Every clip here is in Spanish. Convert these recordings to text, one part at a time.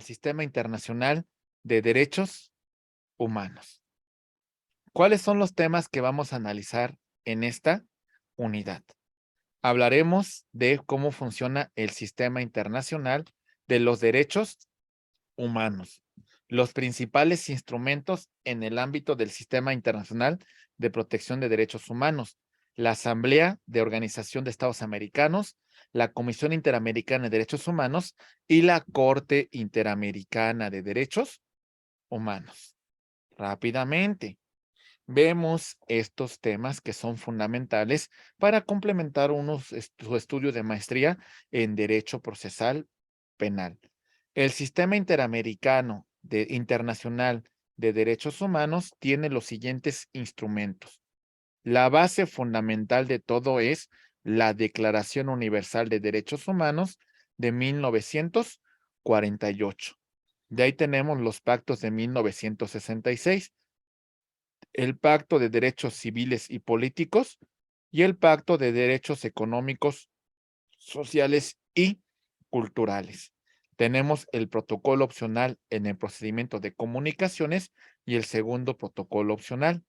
Sistema Internacional de Derechos Humanos. ¿Cuáles son los temas que vamos a analizar en esta unidad? Hablaremos de cómo funciona el Sistema Internacional de los Derechos Humanos, los principales instrumentos en el ámbito del Sistema Internacional de Protección de Derechos Humanos, la Asamblea de Organización de Estados Americanos, la Comisión Interamericana de Derechos Humanos y la Corte Interamericana de Derechos Humanos. Rápidamente, vemos estos temas que son fundamentales para complementar su estudio de maestría en Derecho Procesal Penal. El Sistema Internacional de Derechos Humanos tiene los siguientes instrumentos. La base fundamental de todo es la Declaración Universal de Derechos Humanos de 1948. De ahí tenemos los pactos de 1966, el Pacto de Derechos Civiles y Políticos y el Pacto de Derechos Económicos, Sociales y Culturales. Tenemos el protocolo opcional en el procedimiento de comunicaciones y el segundo protocolo opcional.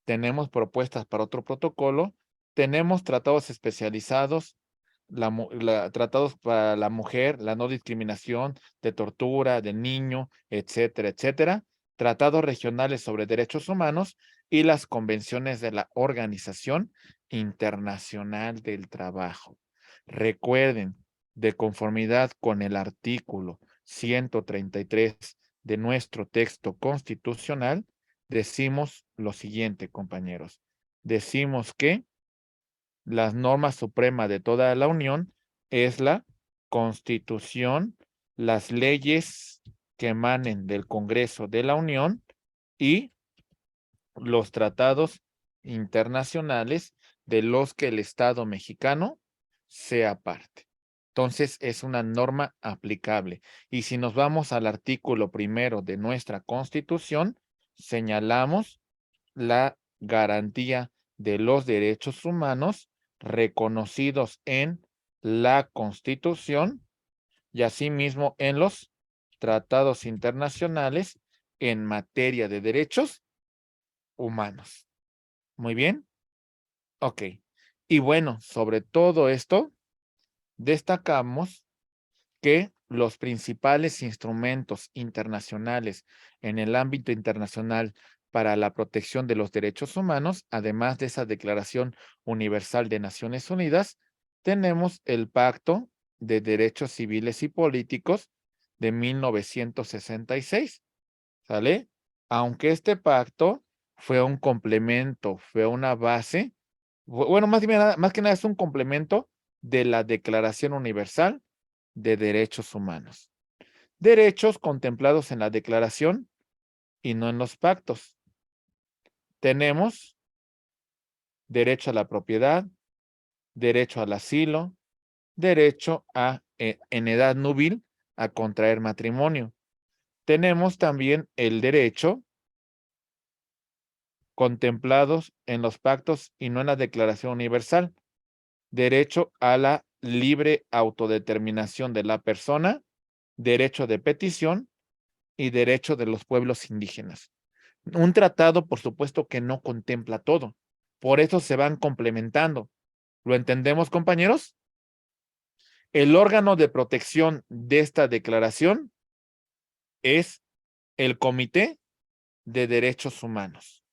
Tenemos propuestas para otro protocolo, tenemos tratados especializados, tratados para la mujer, la no discriminación, de tortura, del niño, etcétera, etcétera, tratados regionales sobre derechos humanos y las convenciones de la Organización Internacional del Trabajo. Recuerden, de conformidad con el artículo 133 de nuestro texto constitucional, decimos lo siguiente, compañeros. Decimos que la norma suprema de toda la Unión es la Constitución, las leyes que emanen del Congreso de la Unión y los tratados internacionales de los que el Estado mexicano sea parte. Entonces, es una norma aplicable. Y si nos vamos al artículo primero de nuestra Constitución, señalamos la garantía de los derechos humanos reconocidos en la Constitución y asimismo en los tratados internacionales en materia de derechos humanos. Muy bien. Ok. Y bueno, sobre todo esto, destacamos que los principales instrumentos internacionales en el ámbito internacional para la protección de los derechos humanos, además de esa Declaración Universal de Naciones Unidas, tenemos el Pacto de Derechos Civiles y Políticos de 1966, ¿sale? Aunque este pacto fue un complemento, fue una base, bueno, más que nada es un complemento de la Declaración Universal de Derechos Humanos. Derechos contemplados en la Declaración y no en los pactos. Tenemos derecho a la propiedad, derecho al asilo, derecho en edad núbil a contraer matrimonio. Tenemos también el derecho contemplados en los pactos y no en la Declaración Universal. Derecho a la libre autodeterminación de la persona, derecho de petición y derecho de los pueblos indígenas. Un tratado, por supuesto, que no contempla todo. Por eso se van complementando. ¿Lo entendemos, compañeros? El órgano de protección de esta declaración es el Comité de Derechos Humanos.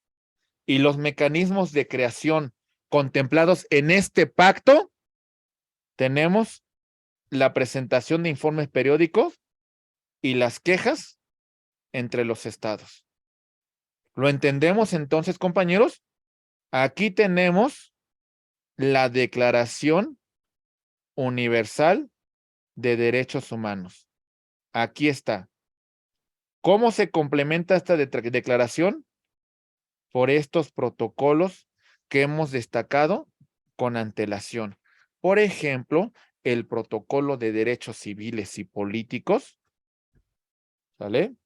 Y los mecanismos de creación contemplados en este pacto, tenemos la presentación de informes periódicos y las quejas entre los estados. ¿Lo entendemos entonces, compañeros? Aquí tenemos la Declaración Universal de Derechos Humanos. Aquí está. ¿Cómo se complementa esta declaración? Por estos protocolos que hemos destacado con antelación. Por ejemplo, el protocolo de derechos civiles y políticos. ¿Sale?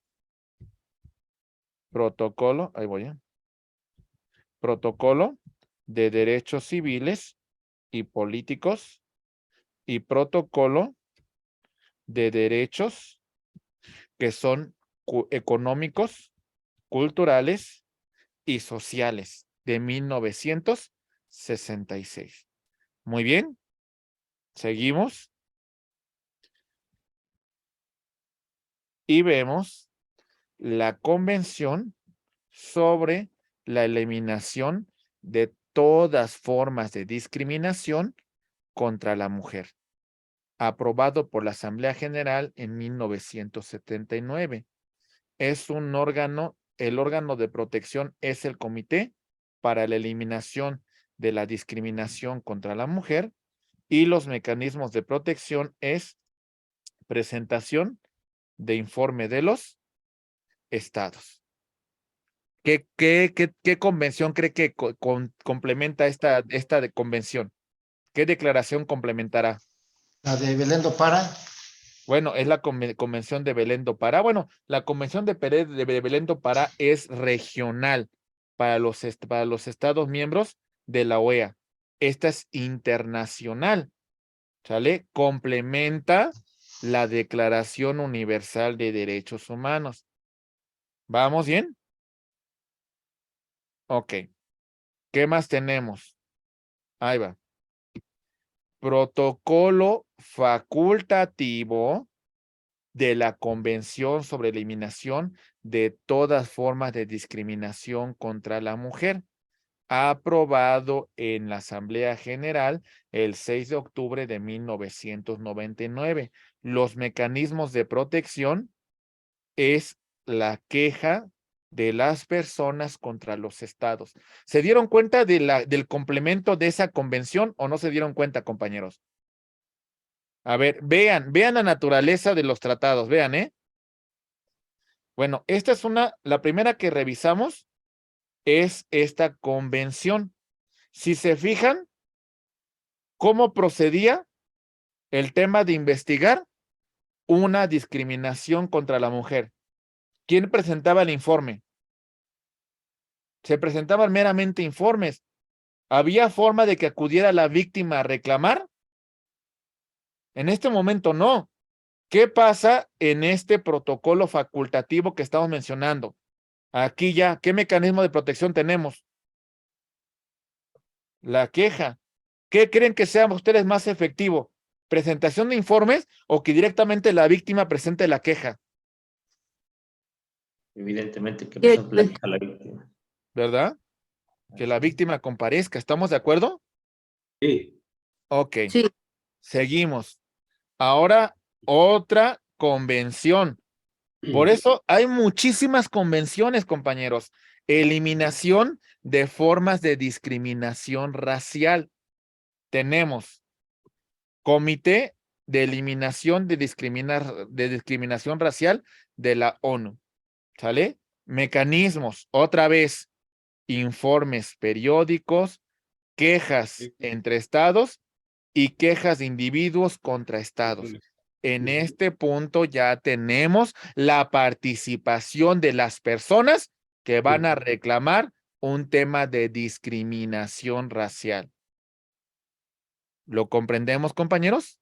Protocolo, ahí voy. Protocolo de derechos civiles y políticos y protocolo de derechos que son económicos, culturales y sociales de 1966. Muy bien, seguimos y vemos la Convención sobre la eliminación de todas formas de discriminación contra la mujer, aprobado por la Asamblea General en 1979. Es un órgano, el órgano de protección es el Comité para la Eliminación de la Discriminación contra la Mujer, y los mecanismos de protección es presentación de informe de los estados. ¿Qué convención cree que complementa esta convención? ¿Qué declaración complementará? La de Belén do Pará. Bueno, es la Convención de Belén do Pará. Bueno, la Convención de Belén do Pará es regional para los estados miembros de la OEA. Esta es internacional, ¿sale? Complementa la Declaración Universal de Derechos Humanos. ¿Vamos bien? Ok. ¿Qué más tenemos? Ahí va. Protocolo facultativo de la Convención sobre Eliminación de todas formas de discriminación contra la mujer, aprobado en la Asamblea General el 6 de octubre de 1999. Los mecanismos de protección es la queja de las personas contra los estados. ¿Se dieron cuenta del complemento de esa convención o no se dieron cuenta, compañeros? A ver, vean la naturaleza de los tratados, vean, ¿eh? Bueno, esta es la primera que revisamos es esta convención. Si se fijan, ¿cómo procedía el tema de investigar una discriminación contra la mujer? ¿Quién presentaba el informe? Se presentaban meramente informes. ¿Había forma de que acudiera la víctima a reclamar? En este momento no. ¿Qué pasa en este protocolo facultativo que estamos mencionando? Aquí ya, ¿qué mecanismo de protección tenemos? La queja. ¿Qué creen que sea ustedes más efectivo? ¿Presentación de informes o que directamente la víctima presente la queja? Evidentemente que presente la queja a la víctima. ¿Verdad? Que la víctima comparezca. ¿Estamos de acuerdo? Sí. Ok. Sí. Seguimos. Ahora, otra convención. Por eso hay muchísimas convenciones, compañeros. Eliminación de formas de discriminación racial. Tenemos Comité de Eliminación de Discriminación Racial de la ONU. ¿Sale? Mecanismos, otra vez, informes periódicos, quejas entre estados y quejas de individuos contra estados. En este punto ya tenemos la participación de las personas que van a reclamar un tema de discriminación racial. ¿Lo comprendemos, compañeros?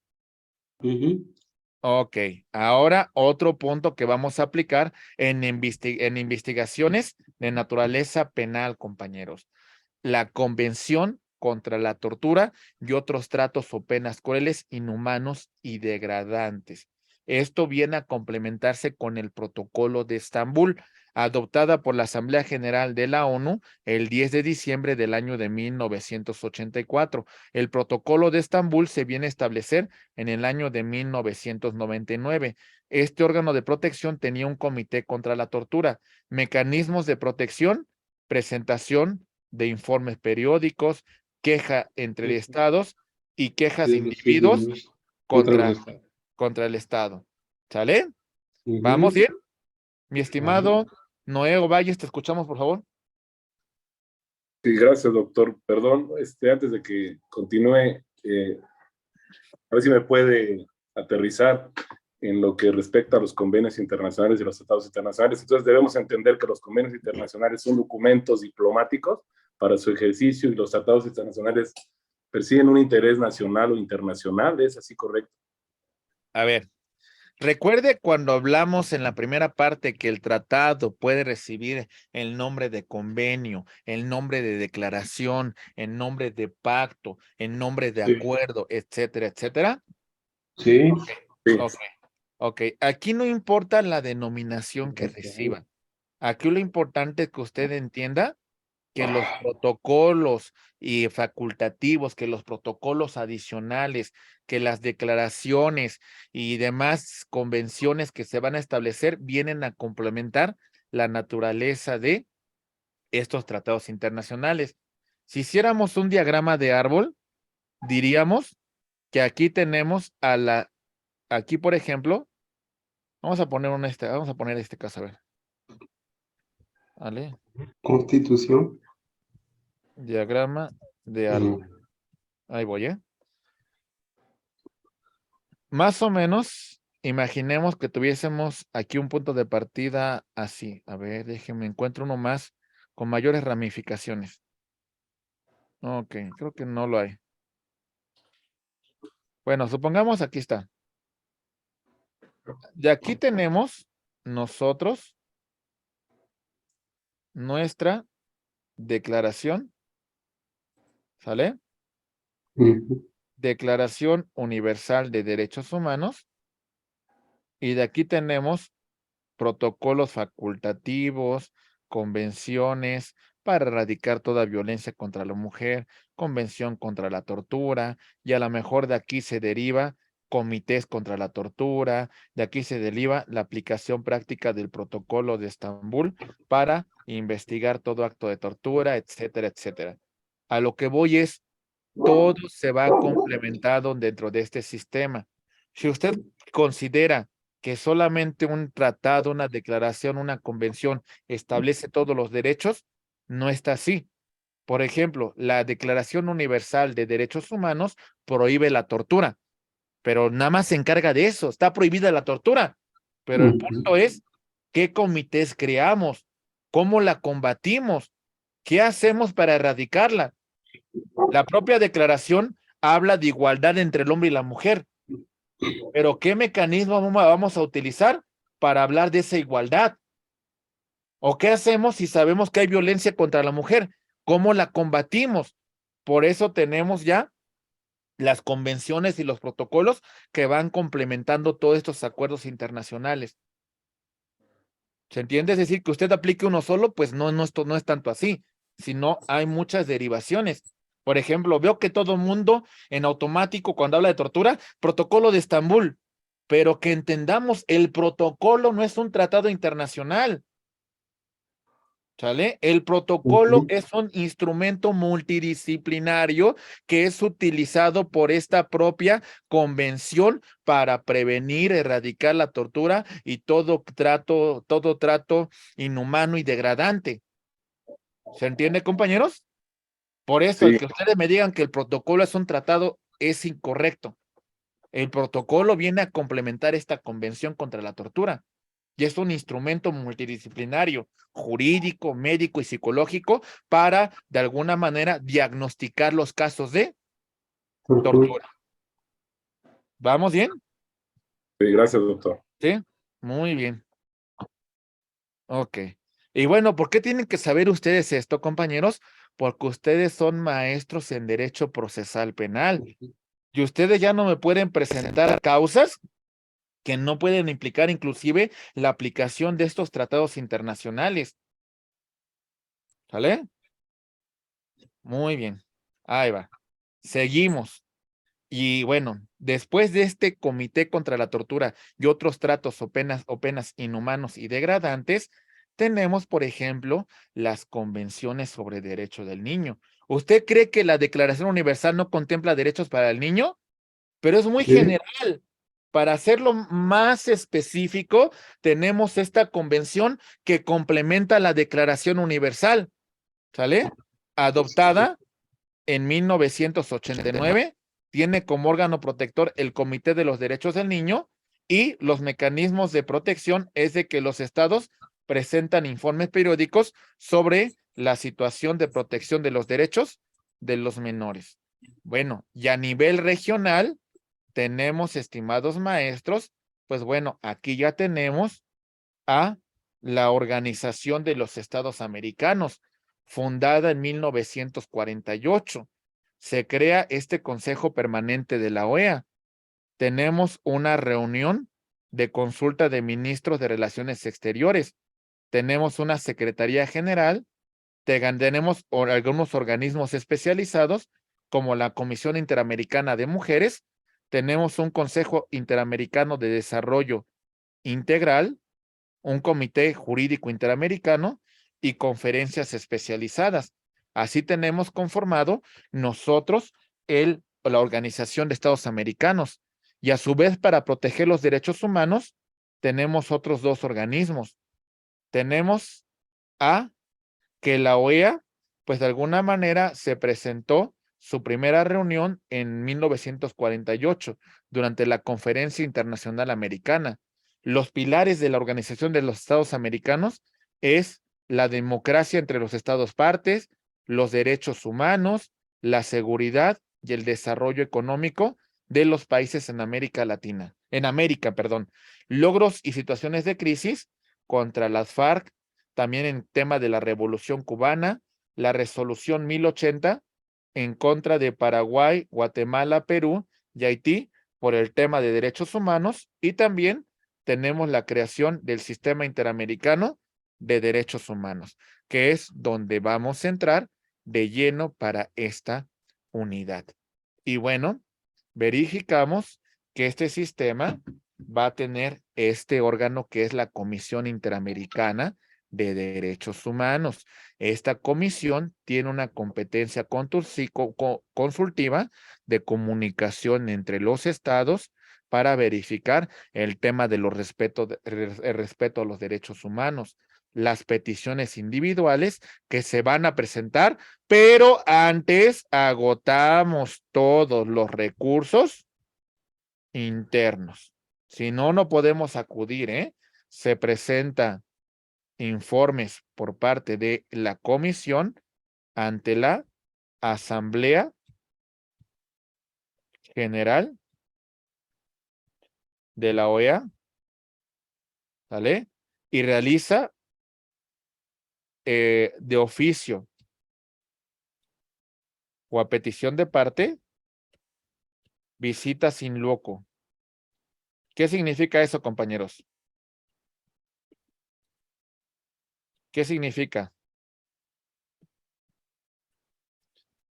Ok, ahora otro punto que vamos a aplicar en investigaciones de naturaleza penal, compañeros. La Convención contra la Tortura y otros tratos o penas crueles, inhumanos y degradantes. Esto viene a complementarse con el Protocolo de Estambul, adoptada por la Asamblea General de la ONU el 10 de diciembre del año de 1984. El Protocolo de Estambul se viene a establecer en el año de 1999. Este órgano de protección tenía un comité contra la tortura, mecanismos de protección, presentación de informes periódicos, queja entre estados y quejas de individuos contra el Estado. ¿Sale? ¿Vamos bien? Mi estimado Noé Ovalles, te escuchamos, por favor. Sí, gracias, doctor. Perdón, antes de que continúe, a ver si me puede aterrizar en lo que respecta a los convenios internacionales y los tratados internacionales. Entonces debemos entender que los convenios internacionales son documentos diplomáticos para su ejercicio y los tratados internacionales persiguen un interés nacional o internacional. ¿Es así correcto? A ver, Recuerde cuando hablamos en la primera parte que el tratado puede recibir el nombre de convenio, el nombre de declaración, el nombre de pacto, el nombre de Sí. acuerdo, etcétera, etcétera. Sí. Sí. Ok, ok. Aquí no importa la denominación que reciba. Aquí lo importante es que usted entienda que los protocolos y facultativos, que los protocolos adicionales, que las declaraciones y demás convenciones que se van a establecer vienen a complementar la naturaleza de estos tratados internacionales. Si hiciéramos un diagrama de árbol, diríamos que aquí tenemos aquí por ejemplo, vamos a poner este caso, a ver. ¿Vale? Constitución. Diagrama de árbol. Ahí voy, ¿eh? Más o menos, imaginemos que tuviésemos aquí un punto de partida así. A ver, déjenme encuentro uno más con mayores ramificaciones. Ok, creo que no lo hay. Bueno, supongamos aquí está. De aquí tenemos nosotros nuestra declaración, ¿sale? Declaración Universal de Derechos Humanos. Y de aquí tenemos protocolos facultativos, convenciones para erradicar toda violencia contra la mujer, convención contra la tortura, y a lo mejor de aquí se deriva comités contra la tortura, de aquí se deriva la aplicación práctica del protocolo de Estambul para investigar todo acto de tortura, etcétera, etcétera. A lo que voy es, todo se va complementado dentro de este sistema. Si usted considera que solamente un tratado, una declaración, una convención establece todos los derechos, no está así. Por ejemplo, la Declaración Universal de Derechos Humanos prohíbe la tortura, pero nada más se encarga de eso, está prohibida la tortura. Pero el punto es, ¿qué comités creamos? ¿Cómo la combatimos? ¿Qué hacemos para erradicarla? La propia declaración habla de igualdad entre el hombre y la mujer. Pero ¿qué mecanismo vamos a utilizar para hablar de esa igualdad? ¿O qué hacemos si sabemos que hay violencia contra la mujer? ¿Cómo la combatimos? Por eso tenemos ya las convenciones y los protocolos que van complementando todos estos acuerdos internacionales. ¿Se entiende? Es decir, que usted aplique uno solo, pues esto no es tanto así, sino hay muchas derivaciones. Por ejemplo, veo que todo mundo en automático cuando habla de tortura, protocolo de Estambul, pero que entendamos, el protocolo no es un tratado internacional. ¿Sale? El protocolo es un instrumento multidisciplinario que es utilizado por esta propia convención para prevenir, erradicar la tortura y todo trato inhumano y degradante. ¿Se entiende, compañeros? Por eso, el Sí. que ustedes me digan que el protocolo es un tratado es incorrecto. El protocolo viene a complementar esta convención contra la tortura. Y es un instrumento multidisciplinario, jurídico, médico y psicológico para, de alguna manera, diagnosticar los casos de tortura. ¿Vamos bien? Sí, gracias, doctor. Sí, muy bien. Ok. Y bueno, ¿por qué tienen que saber ustedes esto, compañeros? Porque ustedes son maestros en derecho procesal penal. Y ustedes ya no me pueden presentar causas que no pueden implicar inclusive la aplicación de estos tratados internacionales. ¿Sale? Muy bien. Ahí va. Seguimos. Y bueno, después de este Comité contra la Tortura y otros tratos o penas inhumanos y degradantes, tenemos, por ejemplo, las convenciones sobre derecho del niño. ¿Usted cree que la Declaración Universal no contempla derechos para el niño? Pero es muy general. Para hacerlo más específico, tenemos esta convención que complementa la Declaración Universal, ¿sale? Adoptada en 1989, tiene como órgano protector el Comité de los Derechos del Niño y los mecanismos de protección es de que los estados presentan informes periódicos sobre la situación de protección de los derechos de los menores. Bueno, y a nivel regional tenemos, estimados maestros, Pues bueno, aquí ya tenemos a la Organización de los Estados Americanos, fundada en 1948. Se crea este Consejo Permanente de la OEA. Tenemos una reunión de consulta de ministros de Relaciones Exteriores. Tenemos una Secretaría General. Tenemos algunos organismos especializados, como la Comisión Interamericana de Mujeres. Tenemos un Consejo Interamericano de Desarrollo Integral, un Comité Jurídico Interamericano y conferencias especializadas. Así tenemos conformado nosotros la Organización de Estados Americanos. Y a su vez, para proteger los derechos humanos, tenemos otros dos organismos. Tenemos que la OEA, pues de alguna manera se presentó su primera reunión en 1948, durante la Conferencia Internacional Americana. Los pilares de la Organización de los Estados Americanos es la democracia entre los estados partes, los derechos humanos, la seguridad y el desarrollo económico de los países en América, perdón. Logros y situaciones de crisis contra las FARC, también en tema de la Revolución Cubana, la Resolución 1080 en contra de Paraguay, Guatemala, Perú y Haití por el tema de derechos humanos, y también tenemos la creación del Sistema Interamericano de Derechos Humanos, que es donde vamos a entrar de lleno para esta unidad. Y bueno, verificamos que este sistema va a tener este órgano que es la Comisión Interamericana de Derechos Humanos. Esta comisión tiene una competencia consultiva de comunicación entre los estados para verificar el tema de el respeto a los derechos humanos, las peticiones individuales que se van a presentar, pero antes agotamos todos los recursos internos. Si no, no podemos acudir, ¿eh? Se presenta informes por parte de la comisión ante la Asamblea General de la OEA, ¿vale? Y realiza de oficio o a petición de parte visitas in loco. ¿Qué significa eso, compañeros? ¿Qué significa?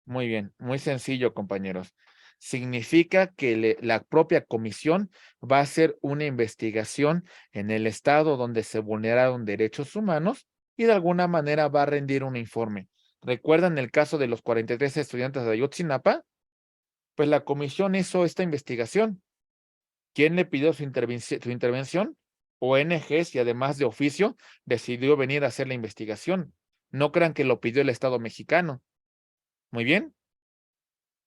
Muy bien, muy sencillo, compañeros. Significa que la propia comisión va a hacer una investigación en el estado donde se vulneraron derechos humanos y de alguna manera va a rendir un informe. ¿Recuerdan el caso de los 43 estudiantes de Ayotzinapa? Pues la comisión hizo esta investigación. ¿Quién le pidió su intervención? ONGs, y además de oficio decidió venir a hacer la investigación. No crean que lo pidió el Estado mexicano. Muy bien.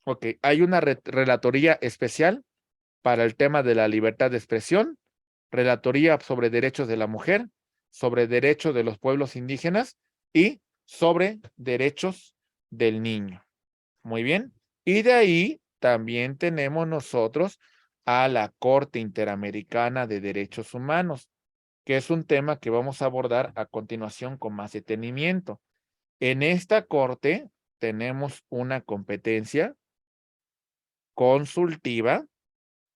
Ok, hay una relatoría especial para el tema de la libertad de expresión, relatoría sobre derechos de la mujer, sobre derechos de los pueblos indígenas y sobre derechos del niño. Muy bien. Y de ahí también tenemos nosotros a la Corte Interamericana de Derechos Humanos, que es un tema que vamos a abordar a continuación con más detenimiento. En esta corte tenemos una competencia consultiva,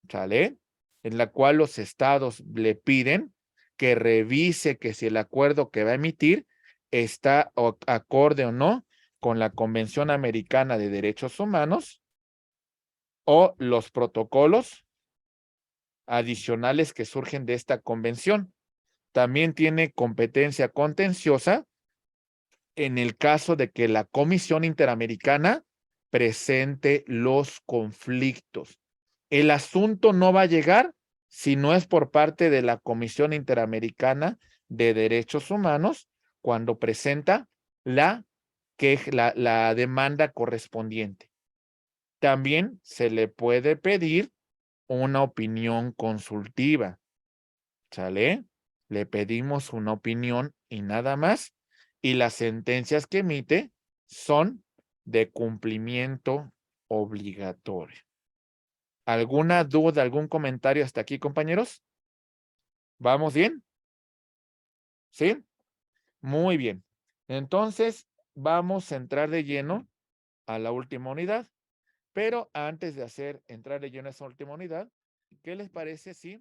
¿sale? En la cual los estados le piden que revise que si el acuerdo que va a emitir está acorde o no con la Convención Americana de Derechos Humanos o los protocolos adicionales que surgen de esta convención. También tiene competencia contenciosa en el caso de que la Comisión Interamericana presente los conflictos. El asunto no va a llegar si no es por parte de la Comisión Interamericana de Derechos Humanos cuando presenta la demanda correspondiente. También se le puede pedir una opinión consultiva, ¿sale? Le pedimos una opinión y nada más, y las sentencias que emite son de cumplimiento obligatorio. ¿Alguna duda, algún comentario hasta aquí, compañeros? ¿Vamos bien? ¿Sí? Muy bien. Entonces, vamos a entrar de lleno a la última unidad. Pero antes de entrar de lleno a esa última unidad, ¿qué les parece si